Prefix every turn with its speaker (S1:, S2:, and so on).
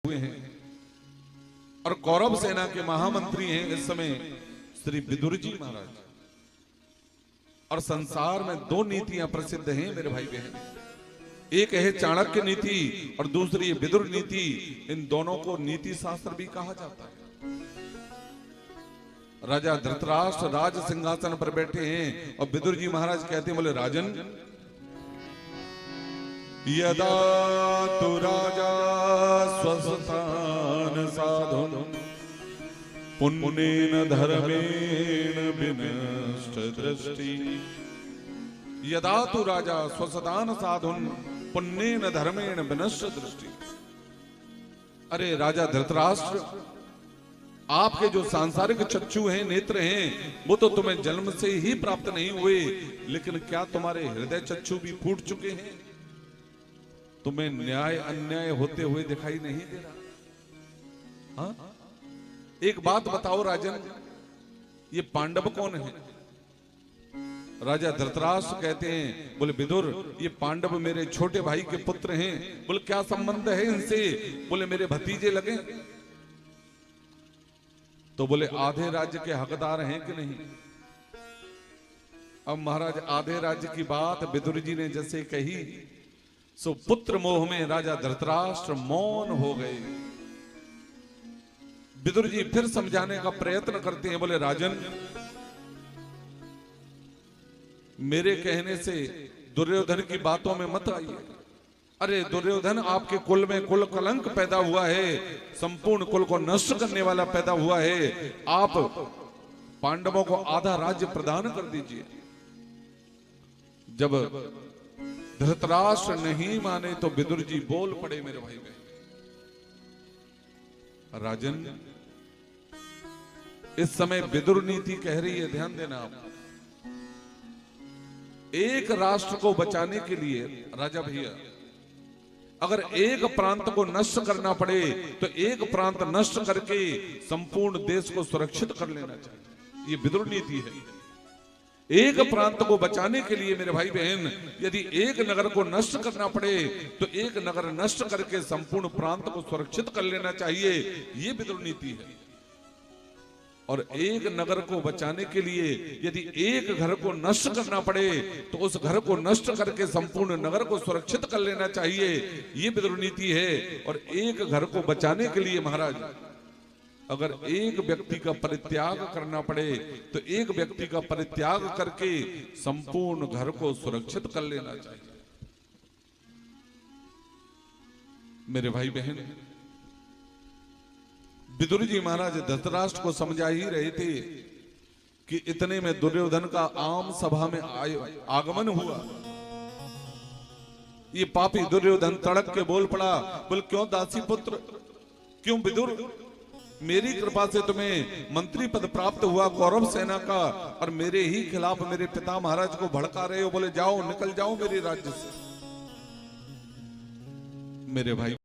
S1: हुए हैं और कौरव सेना के महामंत्री हैं इस समय श्री विदुर जी महाराज। और संसार में दो नीतियां प्रसिद्ध हैं मेरे भाई बहन, एक है चाणक्य नीति और दूसरी विदुर नीति। इन दोनों को नीति शास्त्र भी कहा जाता है। राजा धृतराष्ट्र राज सिंहासन पर बैठे हैं और विदुर जी महाराज कहते हैं, बोले राजन, यदा तु राजा स्वस्थान साधुन पुण्येन धर्मेण विनष्ट दृष्टि। यदा तु राजा स्वसदान साधुन पुण्येन धर्मेण विनष्ट दृष्टि। अरे राजा धृतराष्ट्र, आपके जो सांसारिक चक्षु हैं, नेत्र हैं, वो तो तुम्हें जन्म से ही प्राप्त नहीं हुए, लेकिन क्या तुम्हारे हृदय चक्षु भी फूट चुके हैं? तुम्हें न्याय अन्याय होते हुए दिखाई नहीं दे रहा? हाँ, एक बात बताओ राजन, ये पांडव कौन है? राजा धृतराष्ट्र कहते हैं, बोले विदुर, ये पांडव मेरे छोटे भाई के पुत्र हैं। बोले क्या संबंध है इनसे? बोले मेरे भतीजे लगे। तो बोले आधे राज्य के हकदार हैं कि नहीं? अब महाराज आधे राज्य की बात विदुर जी ने जैसे कही, सो पुत्र मोह में राजा धृतराष्ट्र मौन हो गए। विदुर जी फिर समझाने का प्रयत्न करते हैं, बोले राजन, मेरे कहने से दुर्योधन की बातों में मत आइए। अरे दुर्योधन आपके कुल में कुल कलंक पैदा हुआ है, संपूर्ण कुल को नष्ट करने वाला पैदा हुआ है। आप पांडवों को आधा राज्य प्रदान कर दीजिए। जब धृतराष्ट्र नहीं माने तो विदुर जी बोल पड़े, मेरे भाई बहन, राजन, इस समय विदुर नीति कह रही है, ध्यान देना आप, एक राष्ट्र को बचाने के लिए राजा भैया, अगर एक प्रांत को नष्ट करना पड़े तो एक प्रांत नष्ट करके संपूर्ण देश को सुरक्षित कर लेना चाहिए। ये विदुर नीति है। एक प्रांत को बचाने के लिए मेरे भाई बहन, यदि एक नगर को नष्ट करना पड़े तो एक नगर नष्ट करके संपूर्ण प्रांत को सुरक्षित कर लेना चाहिए। ये विदुर नीति है। और एक नगर को बचाने के लिए यदि एक घर को नष्ट करना पड़े तो उस घर को नष्ट करके संपूर्ण नगर को सुरक्षित कर लेना चाहिए। ये विदुर नीति है। और एक घर को बचाने के लिए महाराज, अगर एक व्यक्ति का परित्याग करना पड़े तो एक व्यक्ति का परित्याग करके संपूर्ण घर को सुरक्षित कर लेना चाहिए। मेरे भाई बहन, विदुर जी महाराज धृतराष्ट्र को समझा ही रहे थे कि इतने में दुर्योधन का आम सभा में आगमन हुआ। ये पापी दुर्योधन तड़क के बोल पड़ा, बोल क्यों दासी पुत्र, क्यों विदुर, मेरी कृपा से तुम्हें मंत्री पद प्राप्त हुआ कौरव सेना का, और मेरे ही खिलाफ मेरे पिता महाराज को भड़का रहे हो। बोले जाओ, निकल जाओ मेरे राज्य से। मेरे भाई